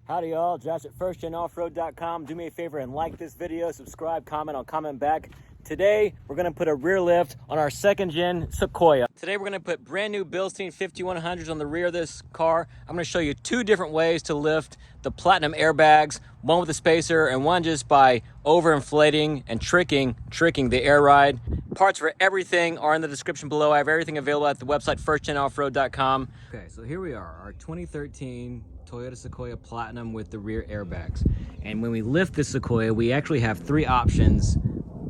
Howdy y'all, Josh at firstgenoffroad.com. Do me a favor and like this video, subscribe, comment, I'll comment back. Today, we're gonna put a rear lift on our second gen Sequoia. Today, we're gonna put brand new Bilstein 5100s on the rear of this car. I'm gonna show you two different ways to lift the Platinum airbags, one with a spacer and one just by overinflating and tricking the air ride. Parts for everything are in the description below. I have everything available at the website firstgenoffroad.com. Okay, so here we are, our 2013 Toyota Sequoia Platinum with the rear airbags. And when we lift this Sequoia, we actually have three options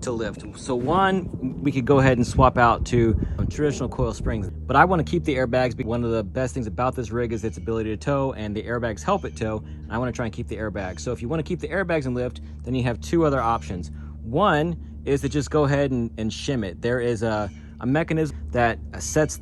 to lift. So one, we could go ahead and swap out to traditional coil springs, but I want to keep the airbags. One of the best things about this rig is its ability to tow, and the airbags help it tow. And I want to try and keep the airbags. So if you want to keep the airbags and lift, then you have two other options. One is to just go ahead and shim it. There is a mechanism that sets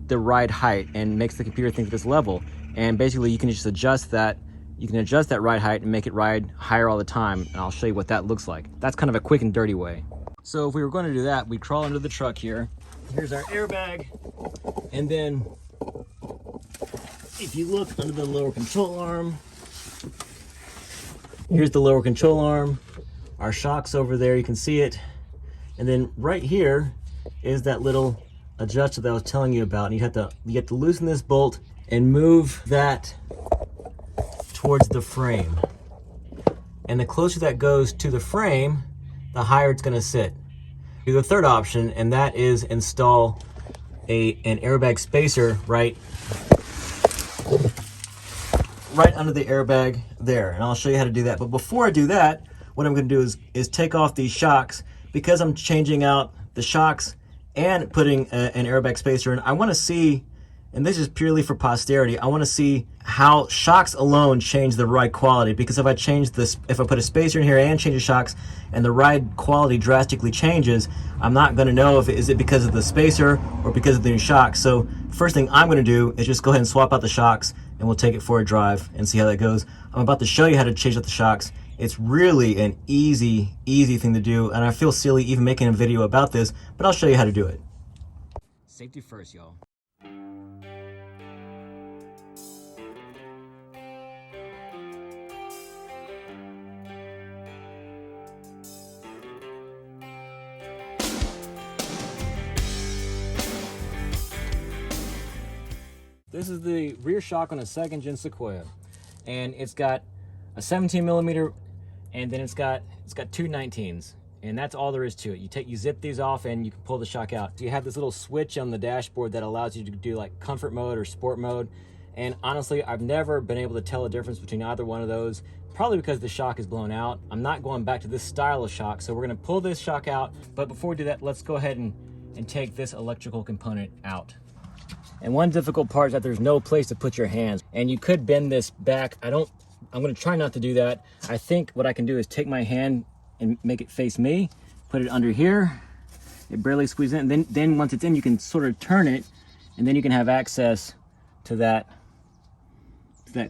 the ride height and makes the computer think it's level. And basically you can just adjust that. You can adjust that ride height and make it ride higher all the time. And I'll show you what that looks like. That's kind of a quick and dirty way. So if we were going to do that, we'd crawl under the truck here. Here's our airbag. And then if you look under the lower control arm, here's the lower control arm. Our shock's over there, you can see it. And then right here is that little adjuster that I was telling you about. And you have to loosen this bolt and move that towards the frame. And the closer that goes to the frame, the higher it's gonna sit. Do the third option, and that is install an airbag spacer right under the airbag there. And I'll show you how to do that. But before I do that, what I'm gonna do is take off these shocks. Because I'm changing out the shocks and putting an airbag spacer in, I wanna see, and this is purely for posterity, I want to see how shocks alone change the ride quality. Because if I put a spacer in here and change the shocks and the ride quality drastically changes, I'm not going to know if is it because of the spacer or because of the new shocks. So first thing I'm going to do is just go ahead and swap out the shocks, and we'll take it for a drive and see how that goes. I'm about to show you how to change out the shocks. It's really an easy thing to do, and I feel silly even making a video about this, but I'll show you how to do it. Safety first, y'all. This is the rear shock on a second gen Sequoia, and it's got a 17 millimeter, and then it's got two 19s, and that's all there is to it. You zip these off and you can pull the shock out. So you have this little switch on the dashboard that allows you to do like comfort mode or sport mode. And honestly, I've never been able to tell a difference between either one of those, probably because the shock is blown out. I'm not going back to this style of shock, so we're gonna pull this shock out. But before we do that, let's go ahead and take this electrical component out. And one difficult part is that there's no place to put your hands. And you could bend this back. I'm gonna try not to do that. I think what I can do is take my hand and make it face me, put it under here. It barely squeezes in. And then once it's in, you can sort of turn it, and then you can have access to that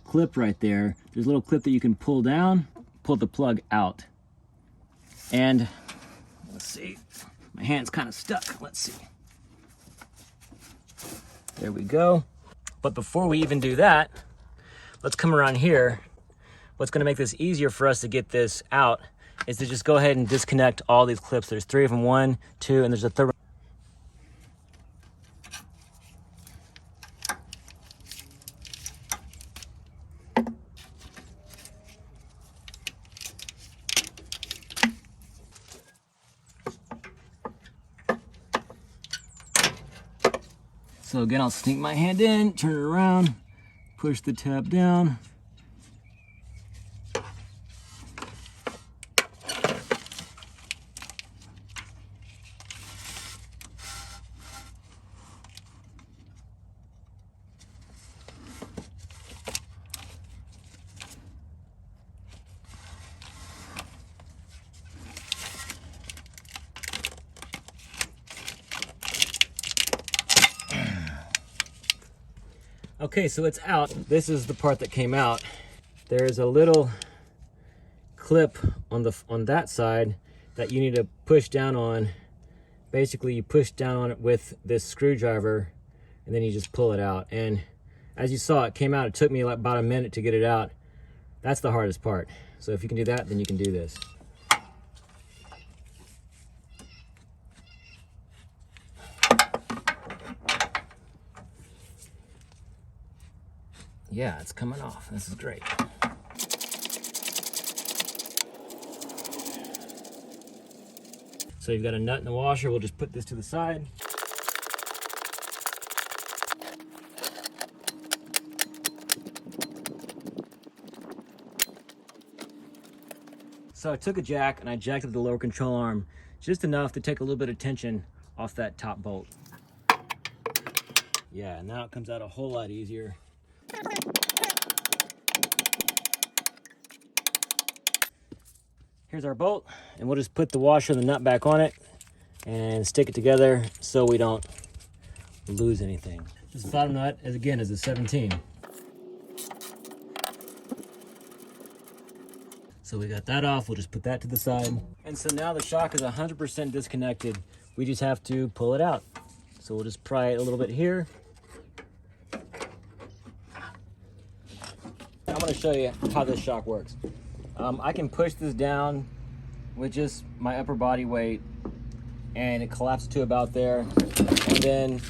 clip right there. There's a little clip that you can pull down, pull the plug out. And let's see, my hand's kind of stuck. Let's see. There we go. But before we even do that, let's come around here. What's gonna make this easier for us to get this out is to just go ahead and disconnect all these clips. There's three of them, 1, 2, and there's a third one. So again, I'll sneak my hand in, turn it around, push the tab down. Okay, so it's out. This is the part that came out. There's a little clip on that side that you need to push down on. Basically, you push down on it with this screwdriver, and then you just pull it out. And as you saw, it came out. It took me like about a minute to get it out. That's the hardest part. So if you can do that, then you can do this. Yeah, it's coming off. This is great. So you've got a nut in the washer. We'll just put this to the side. So I took a jack and I jacked up the lower control arm just enough to take a little bit of tension off that top bolt. Yeah, now it comes out a whole lot easier. Here's our bolt, and we'll just put the washer and the nut back on it and stick it together so we don't lose anything. This bottom nut, is again, is a 17. So we got that off, we'll just put that to the side. And so now the shock is 100% disconnected. We just have to pull it out. So we'll just pry it a little bit here. I'm gonna show you how this shock works. I can push this down with just my upper body weight and it collapses to about there, and then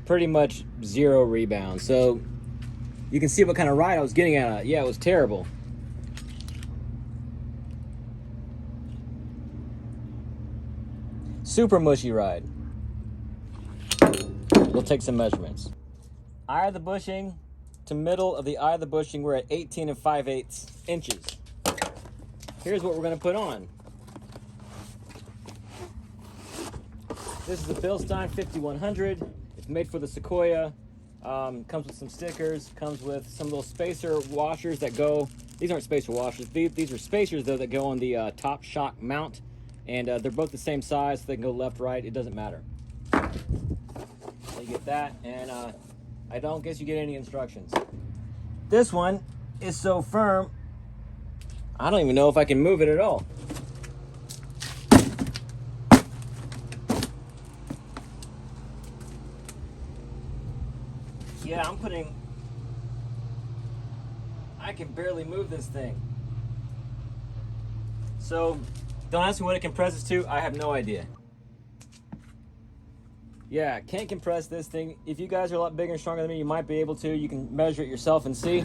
pretty much zero rebound. So you can see what kind of ride I was getting at. Yeah, it was terrible. Super mushy ride. We'll take some measurements. Eye of the bushing to middle of the eye of the bushing, we're at 18 5/8 inches. Here's what we're gonna put on. This is the Bilstein 5100. It's made for the Sequoia. Comes with some stickers, comes with some little spacer washers that go, these aren't spacer washers, these are spacers though that go on the top shock mount, and they're both the same size, so they can go left, right, it doesn't matter. So you get that, and I don't guess you get any instructions. This one is so firm, I don't even know if I can move it at all. Yeah, I can barely move this thing. So, don't ask me what it compresses to, I have no idea. Yeah, can't compress this thing. If you guys are a lot bigger and stronger than me, you might be able to. You can measure it yourself and see.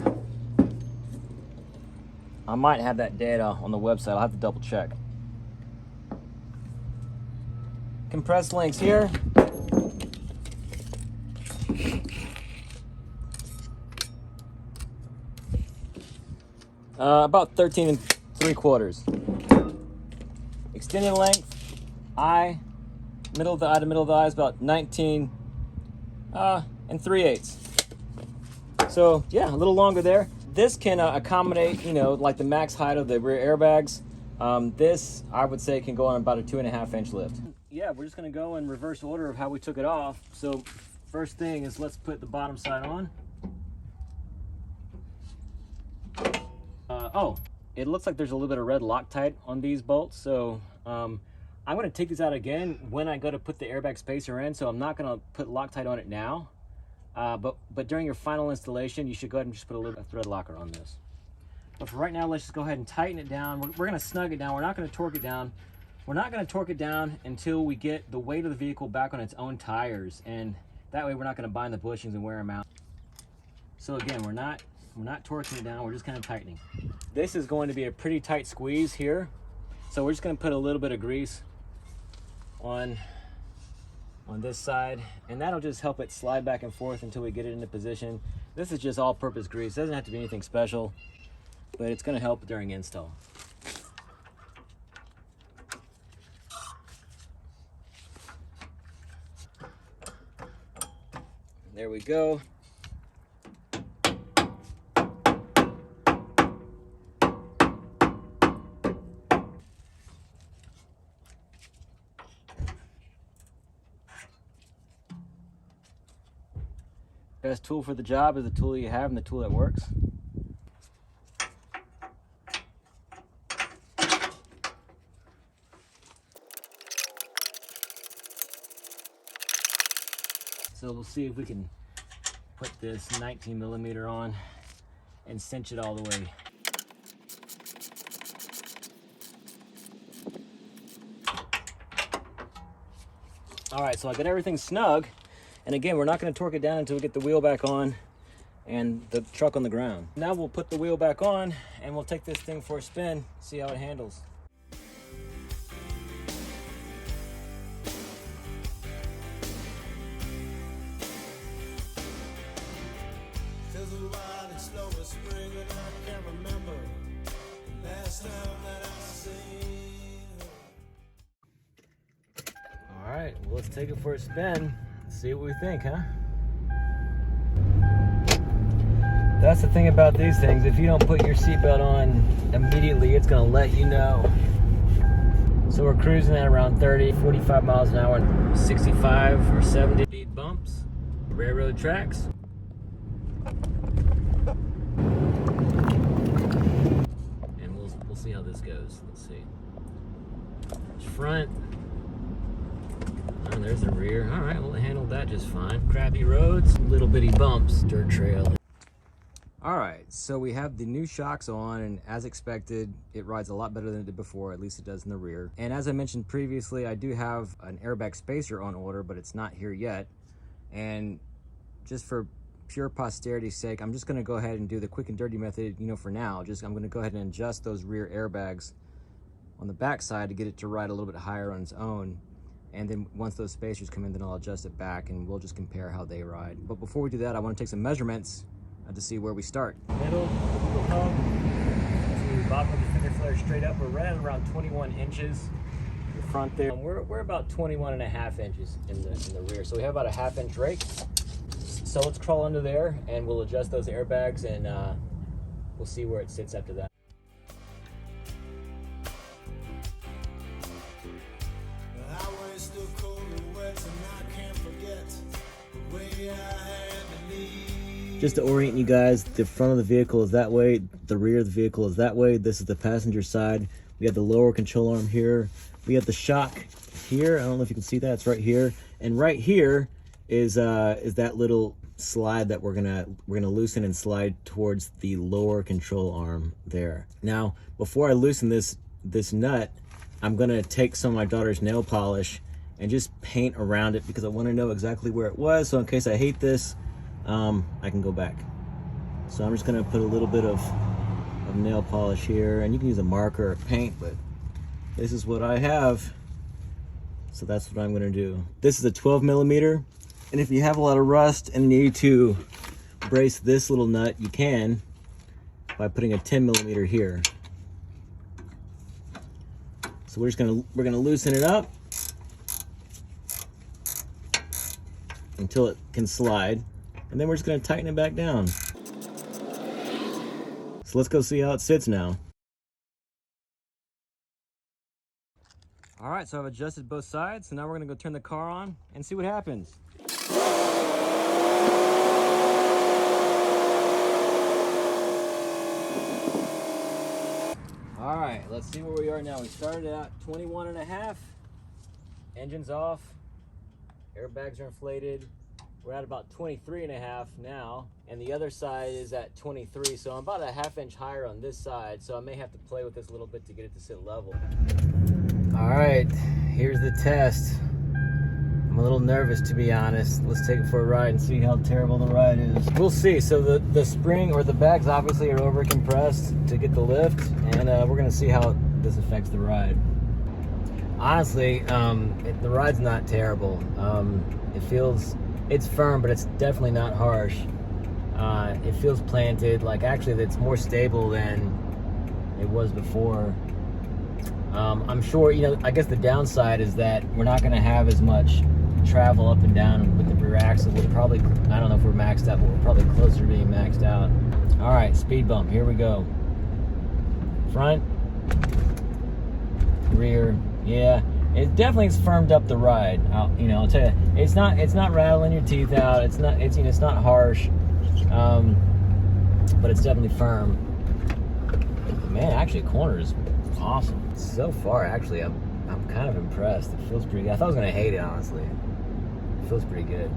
I might have that data on the website. I'll have to double check. Compressed links here. About 13 3/4. Extended length, eye, middle of the eye to middle of the eye is about 19 3/8. So yeah, a little longer there. This can accommodate, you know, like the max height of the rear airbags. This, I would say, can go on about a 2.5 inch lift. Yeah, we're just gonna go in reverse order of how we took it off. So first thing is, let's put the bottom side on. Oh, it looks like there's a little bit of red Loctite on these bolts. So I'm gonna take these out again when I go to put the airbag spacer in. So I'm not gonna put Loctite on it now. But during your final installation, you should go ahead and just put a little thread locker on this. But for right now, let's just go ahead and tighten it down. We're gonna snug it down. We're not gonna torque it down. We're not gonna torque it down until we get the weight of the vehicle back on its own tires. And that way we're not gonna bind the bushings and wear them out. So again, we're not torquing it down, we're just kind of tightening. This is going to be a pretty tight squeeze here. So we're just gonna put a little bit of grease on this side, and that'll just help it slide back and forth until we get it into position. This is just all-purpose grease. It doesn't have to be anything special, but it's gonna help during install. There we go. Best tool for the job is the tool you have and the tool that works. So we'll see if we can put this 19mm on and cinch it all the way. All right, so I got everything snug. And again, we're not gonna torque it down until we get the wheel back on and the truck on the ground. Now we'll put the wheel back on and we'll take this thing for a spin, see how it handles. All right, well, let's take it for a spin, see what we think, huh? That's the thing about these things. If you don't put your seatbelt on immediately, it's gonna let you know. So we're cruising at around 30, 45 miles an hour, 65 or 70 speed bumps, railroad tracks. And we'll see how this goes. Let's see. Front. Oh, there's the rear. All right, well, it handled that just fine. Crappy roads, little bitty bumps, dirt trail. All right, so we have the new shocks on, and as expected, it rides a lot better than it did before, at least it does in the rear. And as I mentioned previously, I do have an airbag spacer on order, but it's not here yet. And just for pure posterity's sake, I'm just gonna go ahead and do the quick and dirty method, you know, for now. I'm gonna go ahead and adjust those rear airbags on the back side to get it to ride a little bit higher on its own. And then once those spacers come in, then I'll adjust it back and we'll just compare how they ride. But before we do that, I wanna take some measurements to see where we start. Middle hub to the bottom of the fender flare straight up. We're right at around 21 inches. The front there, we're about 21.5 inches in the rear. So we have about a 1/2 inch rake. So let's crawl under there and we'll adjust those airbags and we'll see where it sits after that. Just to orient you guys, the front of the vehicle is that way, the rear of the vehicle is that way. This is the passenger side. We have the lower control arm here. We have the shock here. I don't know if you can see that, it's right here. And right here is that little slide that we're gonna loosen and slide towards the lower control arm there. Now, before I loosen this nut, I'm gonna take some of my daughter's nail polish and just paint around it because I wanna know exactly where it was. So in case I hate this, I can go back. So I'm just gonna put a little bit of nail polish here, and you can use a marker or paint, but this is what I have. So that's what I'm gonna do. This is a 12 millimeter, and if you have a lot of rust and need to brace this little nut, you can by putting a 10 millimeter here. So we're gonna loosen it up until it can slide. And then we're just gonna tighten it back down. So let's go see how it sits now. All right, so I've adjusted both sides. So now we're gonna go turn the car on and see what happens. All right, let's see where we are now. We started at 21.5, engine's off, airbags are inflated. We're at about 23.5 now, and the other side is at 23, so I'm about a 1/2 inch higher on this side, so I may have to play with this a little bit to get it to sit level. All right, here's the test. I'm a little nervous, to be honest. Let's take it for a ride and see how terrible the ride is. We'll see. So the spring, or the bags obviously are over compressed to get the lift, and we're gonna see how this affects the ride. Honestly, the ride's not terrible. It's firm, but it's definitely not harsh. It feels planted, like actually it's more stable than it was before. I'm sure, I guess the downside is that we're not gonna have as much travel up and down with the rear axle. We're probably, I don't know if we're maxed out, but we're probably closer to being maxed out. All right, speed bump, here we go. Front, rear, yeah. It definitely has firmed up the ride. I'll tell you, it's not rattling your teeth out. It's not harsh, but it's definitely firm. Man, actually, corner is awesome. So far, actually, I'm kind of impressed. It feels pretty good. I thought I was gonna hate it, honestly. It feels pretty good.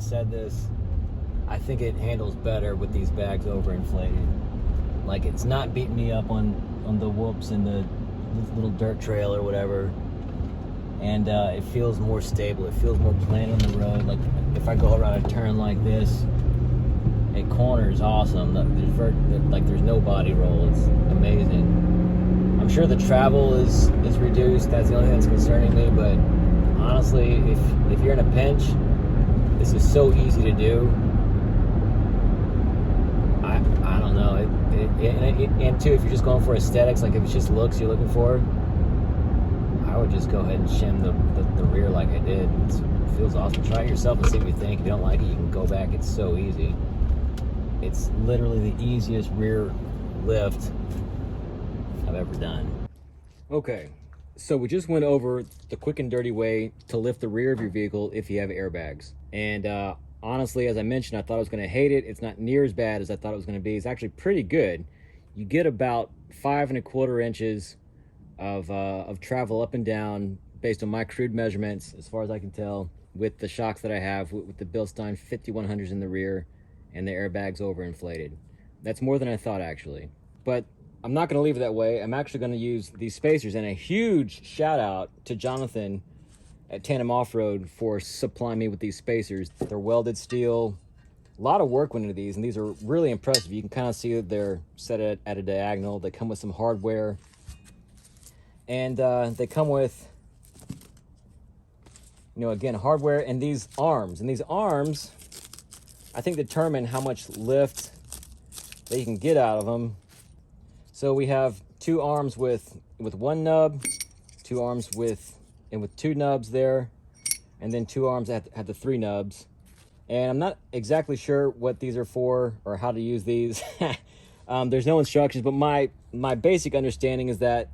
said this, I think it handles better with these bags overinflated. Like, it's not beating me up on the whoops and the little dirt trail or whatever. And it feels more stable. It feels more planned on the road. Like, if I go around a turn like this, it corners awesome. There's no body roll. It's amazing. I'm sure the travel is reduced. That's the only thing that's concerning me. But honestly, if you're in a pinch, this is so easy to do. I don't know. And too, if you're just going for aesthetics, like if it's just looks you're looking for, I would just go ahead and shim the rear like I did. It feels awesome. Try it yourself and see what you think. If you don't like it, you can go back. It's so easy. It's literally the easiest rear lift I've ever done. Okay, so we just went over the quick and dirty way to lift the rear of your vehicle if you have airbags. And honestly, as I mentioned, I thought I was going to hate it. It's not near as bad as I thought it was going to be. It's actually pretty good. You get about 5 1/4 inches of travel up and down based on my crude measurements, as far as I can tell, with the shocks that I have, with the Bilstein 5100s in the rear and the airbags overinflated. That's more than I thought, actually. But I'm not going to leave it that way. I'm actually going to use these spacers, and a huge shout out to Jonathan at Tandem Off-Road for supplying me with these spacers. They're welded steel. A lot of work went into these, and these are really impressive. You can kind of see that they're set at a diagonal. They come with some hardware. And they come with, again, hardware and these arms. And these arms, I think, determine how much lift that you can get out of them. So we have 2 arms with 1 nub, 2 arms with 2 nubs there, and then 2 arms that have the 3 nubs. And I'm not exactly sure what these are for or how to use these. There's no instructions, but my basic understanding is that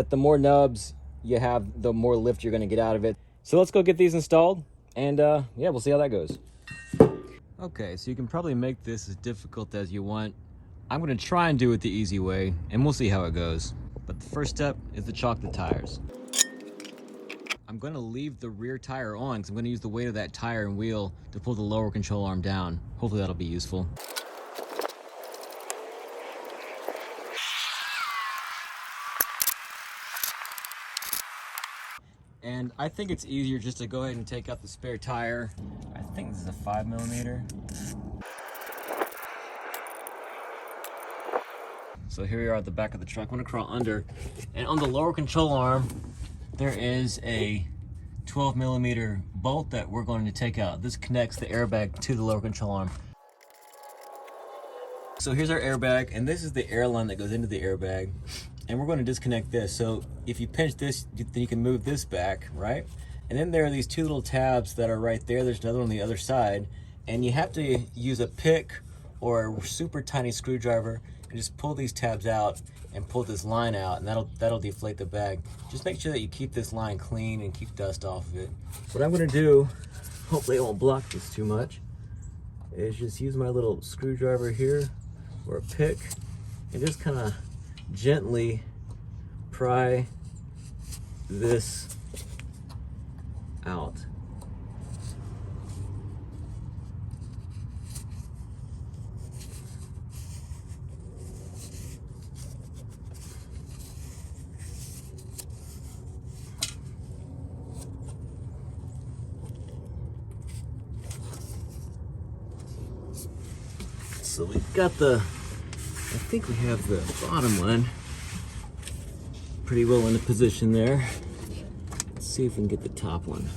the more nubs you have, the more lift you're going to get out of it. So let's go get these installed, and yeah, we'll see how that goes. Okay, so you can probably make this as difficult as you want. I'm going to try and do it the easy way, and we'll see how it goes. But the first step is to chalk the tires. I'm going to leave the rear tire on because I'm going to use the weight of that tire and wheel to pull the lower control arm down. Hopefully that'll be useful. And I think it's easier just to go ahead and take out the spare tire. I think this is a 5mm. So here we are at the back of the truck. I'm gonna crawl under, and on the lower control arm, there is a 12mm bolt that we're going to take out. This connects the airbag to the lower control arm. So here's our airbag, and this is the air line that goes into the airbag. And we're going to disconnect this. So if you pinch this, then you can move this back, right? And then there are these 2 little tabs that are right there. There's another one on the other side. And you have to use a pick or a super tiny screwdriver and just pull these tabs out and pull this line out, and that'll deflate the bag. Just make sure that you keep this line clean and keep dust off of it. What I'm going to do, hopefully it won't block this too much, is just use my little screwdriver here or a pick and just kind of gently pry this out. So we've got I think we have the bottom one pretty well in a position there. Let's see if we can get the top one.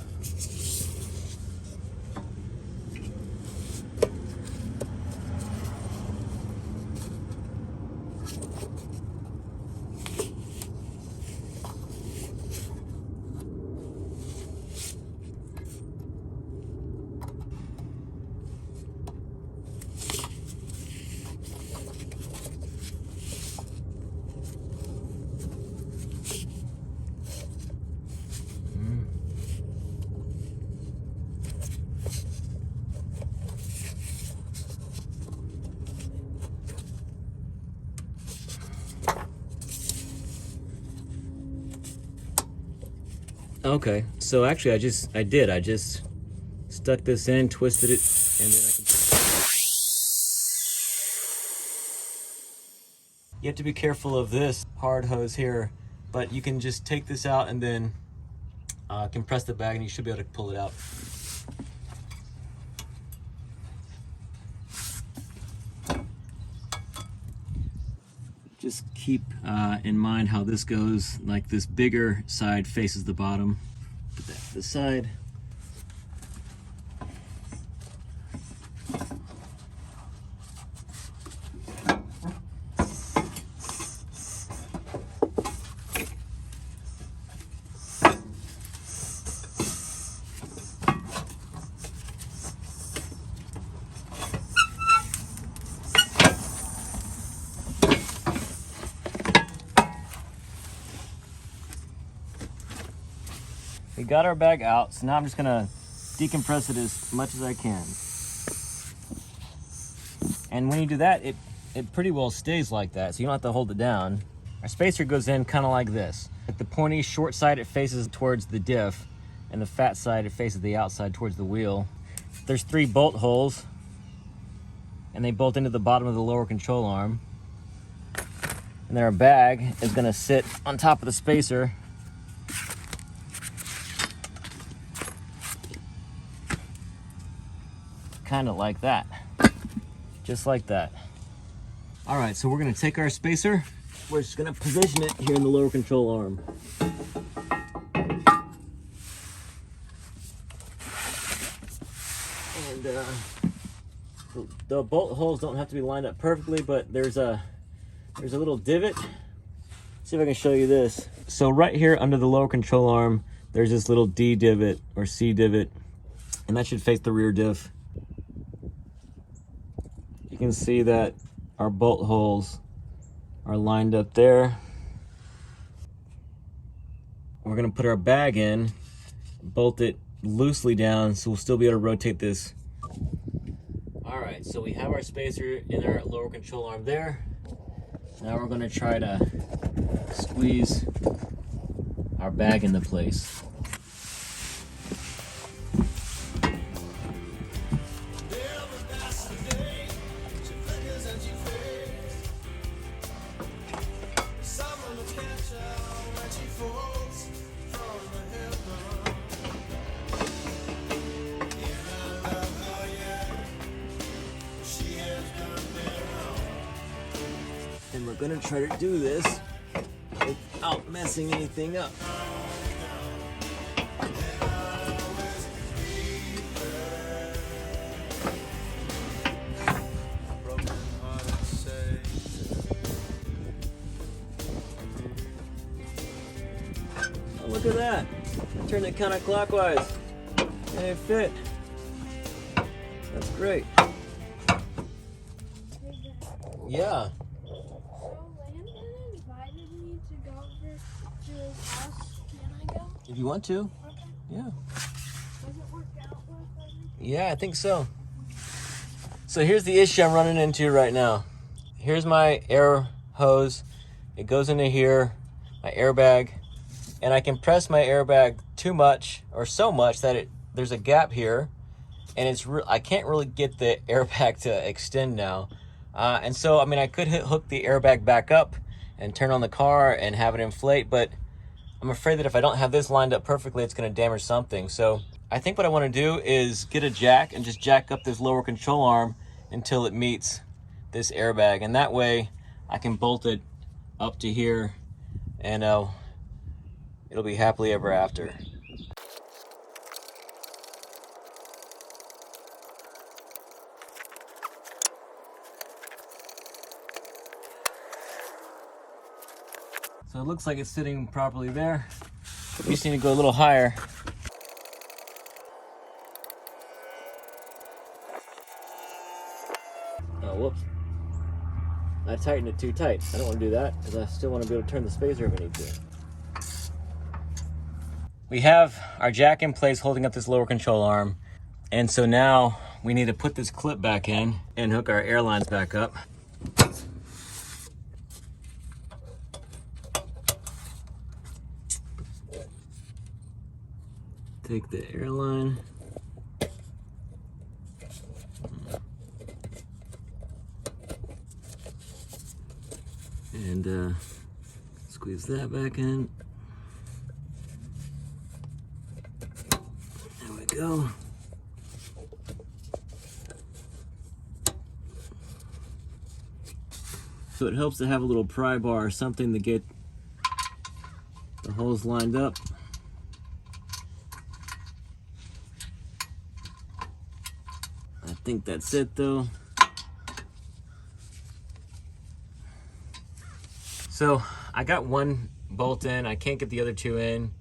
Okay, so actually I just stuck this in, twisted it, and then I can... You have to be careful of this hard hose here, but you can just take this out and then compress the bag and you should be able to pull it out. Just keep in mind how this goes. Like this bigger side faces the bottom. Put that to the side. We got our bag out, so now I'm just gonna decompress it as much as I can. And when you do that, it pretty well stays like that, so you don't have to hold it down. Our spacer goes in kind of like this. At the pointy short side, it faces towards the diff, and the fat side, it faces the outside towards the wheel. There's 3 bolt holes, and they bolt into the bottom of the lower control arm. And then our bag is gonna sit on top of the spacer. Kind of like that, just like that. All right, so we're gonna take our spacer, we're just gonna position it here in the lower control arm. And the bolt holes don't have to be lined up perfectly, but there's a little divot. Let's see if I can show you this. So right here under the lower control arm, there's this little D divot or C divot, and that should face the rear diff. You can see that our bolt holes are lined up there. We're gonna put our bag in, bolt it loosely down so we'll still be able to rotate this. All right, so we have our spacer in our lower control arm there. Now we're gonna try to squeeze our bag into place. And we're gonna try to do this without messing anything up. Oh, look at that. I turned it counterclockwise and it fit. That's great. Yeah. If you want to. Okay. Yeah. Does it work out with everything? Yeah, I think so. So here's the issue I'm running into right now. Here's my air hose. It goes into here, my airbag, and I compress my airbag too much or so much that there's a gap here, and I can't really get the airbag to extend now. And so, I mean, I could hook the airbag back up and turn on the car and have it inflate, but I'm afraid that if I don't have this lined up perfectly, it's gonna damage something. So I think what I wanna do is get a jack and just jack up this lower control arm until it meets this airbag. And that way I can bolt it up to here and it'll be happily ever after. So it looks like it's sitting properly there. We just need to go a little higher. Oh, whoops. I tightened it too tight. I don't want to do that because I still want to be able to turn the spacer if I need to. We have our jack in place holding up this lower control arm. And so now we need to put this clip back in and hook our air lines back up. Take the airline, And squeeze that back in. There we go. So it helps to have a little pry bar or something to get the holes lined up. I think that's it though. So I got one bolt in, I can't get the other two in.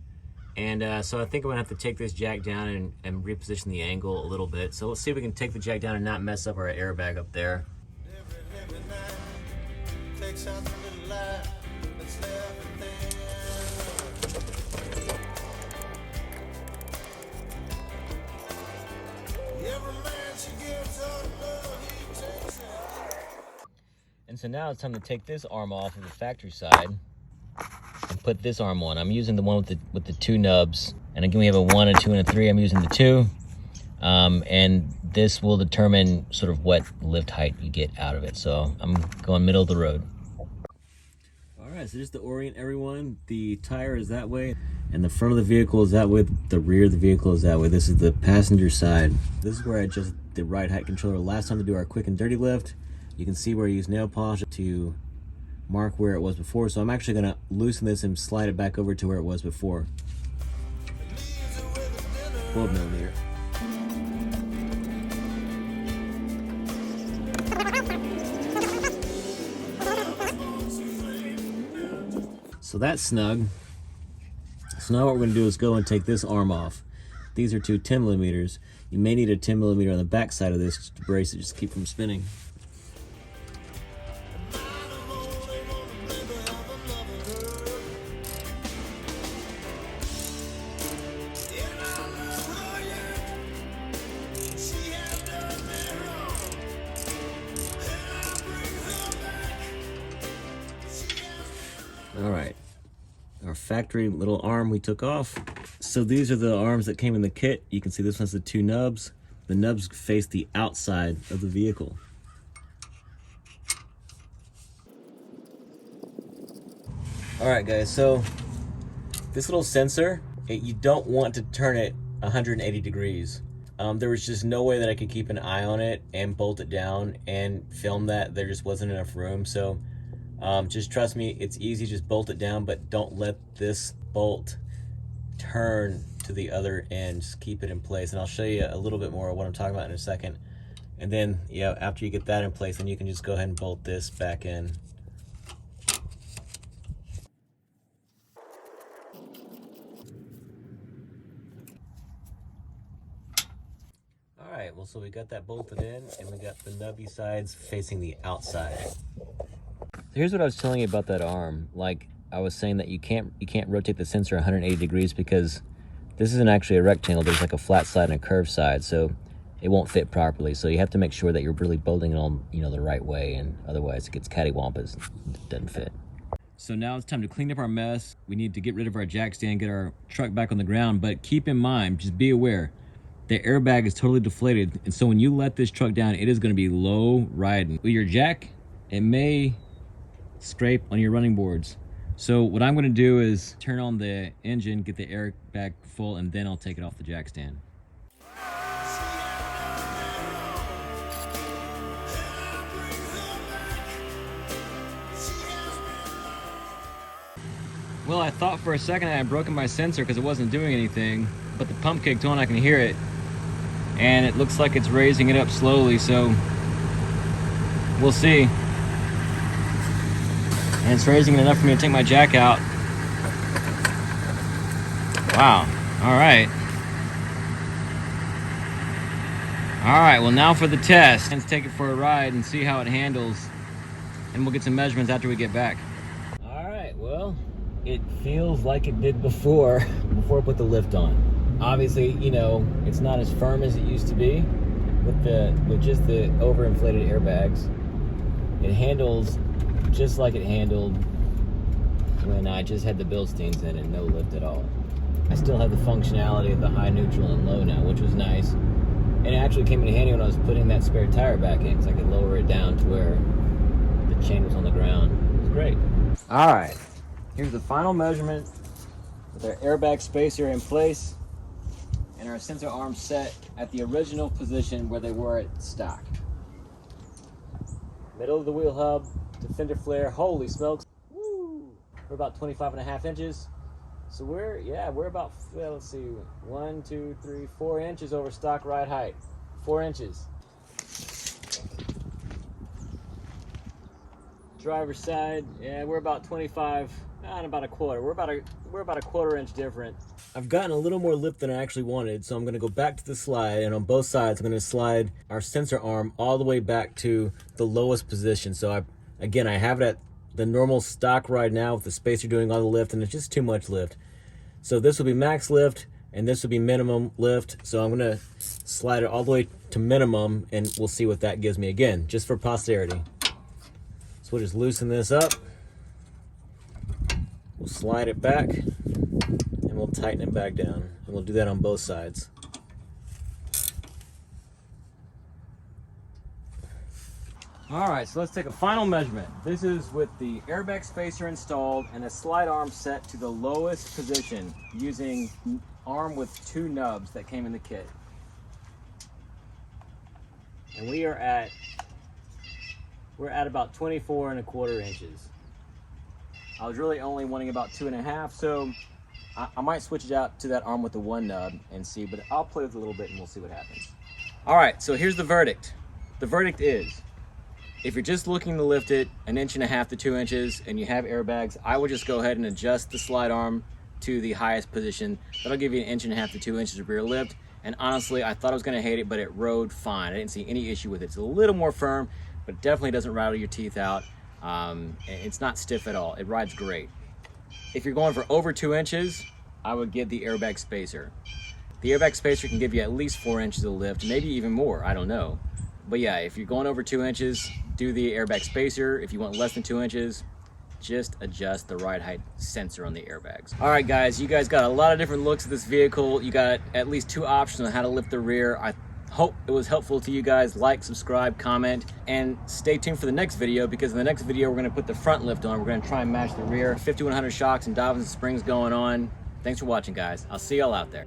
And so I think I'm gonna have to take this jack down and reposition the angle a little bit. So let's see if we can take the jack down and not mess up our airbag up there. And so now it's time to take this arm off of the factory side and put this arm on. I'm using the one with the two nubs. And again, we have a 1, a 2, and a 3. I'm using the 2. And this will determine sort of what lift height you get out of it. So I'm going middle of the road. All right, so just to orient everyone, the tire is that way, and the front of the vehicle is that way, the rear of the vehicle is that way. This is the passenger side. This is where I adjusted the ride height controller last time to do our quick and dirty lift. You can see where I use nail polish to mark where it was before. So I'm actually gonna loosen this and slide it back over to where it was before. 12 millimeter. So that's snug. So now what we're gonna do is go and take this arm off. These are two 10 millimeters. You may need a 10 millimeter on the back side of this just to brace it, just to keep from spinning. All right, our factory little arm we took off. So these are the arms that came in the kit. You can see this one's the two nubs. The nubs face the outside of the vehicle. All right, guys, so this little sensor, you don't want to turn it 180 degrees. There was just no way that I could keep an eye on it and bolt it down and film that. There just wasn't enough room. So just trust me, it's easy, just bolt it down, but don't let this bolt turn to the other end. Just keep it in place, and I'll show you a little bit more of what I'm talking about in a second. And then, yeah, after you get that in place, then you can just go ahead and bolt this back in. All right, well, so we got that bolted in, and we got the nubby sides facing the outside. Here's what I was telling you about that arm. Like I was saying that you can't rotate the sensor 180 degrees because this isn't actually a rectangle. There's like a flat side and a curved side, so it won't fit properly. So you have to make sure that you're really bolting it on, the right way, and otherwise it gets cattywampus. It doesn't fit. So now it's time to clean up our mess. We need to get rid of our jack stand, get our truck back on the ground. But keep in mind, just be aware, the airbag is totally deflated, and so when you let this truck down, it is going to be low riding. With your jack, it may scrape on your running boards. So what I'm going to do is turn on the engine, get the airbag full, and then I'll take it off the jack stand. Well, I thought for a second I had broken my sensor because it wasn't doing anything, but the pump kicked on, I can hear it, and it looks like it's raising it up slowly, so we'll see. And it's raising it enough for me to take my jack out. Wow, all right. All right, well, now for the test. Let's take it for a ride and see how it handles, and we'll get some measurements after we get back. All right, well, it feels like it did before I put the lift on. Obviously, it's not as firm as it used to be with just the overinflated airbags. It handles just like it handled when I just had the Bilsteins in and no lift at all. I still have the functionality of the high, neutral, and low now, which was nice. And it actually came in handy when I was putting that spare tire back in, because I could lower it down to where the chain was on the ground. great. All right, here's the final measurement with our airbag spacer in place and our sensor arms set at the original position where they were at stock. Middle of the wheel hub to fender flare. Holy smokes. Woo! We're about 25.5 inches. So we're about, let's see, 1, 2, 3, 4 inches over stock ride height. 4 inches. Driver's side, yeah, we're about 25, and about a quarter. We're about a quarter inch different. I've gotten a little more lift than I actually wanted, so I'm gonna go back to the slide, and on both sides, I'm gonna slide our sensor arm all the way back to the lowest position. So I have it at the normal stock ride now with the spacer doing all the lift, and it's just too much lift. So this will be max lift, and this will be minimum lift. So I'm gonna slide it all the way to minimum, and we'll see what that gives me again, just for posterity. So we'll just loosen this up. We'll slide it back, and we'll tighten it back down. And we'll do that on both sides. All right, so let's take a final measurement. This is with the airbag spacer installed and a slide arm set to the lowest position using arm with 2 nubs that came in the kit. And we're at about 24.25 inches. I was really only wanting about 2.5, so I might switch it out to that arm with the 1 nub and see, but I'll play with it a little bit and we'll see what happens. All right, so here's the verdict. The verdict is, if you're just looking to lift it 1.5 to 2 inches and you have airbags, I would just go ahead and adjust the slide arm to the highest position. That'll give you 1.5 to 2 inches of rear lift. And honestly, I thought I was gonna hate it, but it rode fine. I didn't see any issue with it. It's a little more firm, but definitely doesn't rattle your teeth out. It's not stiff at all. It rides great. If you're going for over 2 inches, I would get the airbag spacer. The airbag spacer can give you at least 4 inches of lift, maybe even more, I don't know. But yeah, if you're going over 2 inches, do the airbag spacer. If you want less than 2 inches, just adjust the ride height sensor on the airbags. All right, guys, you guys got a lot of different looks at this vehicle. You got at least 2 options on how to lift the rear. I hope it was helpful to you guys. Like, subscribe, comment, and stay tuned for the next video, because in the next video, we're gonna put the front lift on. We're gonna try and match the rear. 5100 shocks and Dobbins springs going on. Thanks for watching, guys. I'll see y'all out there.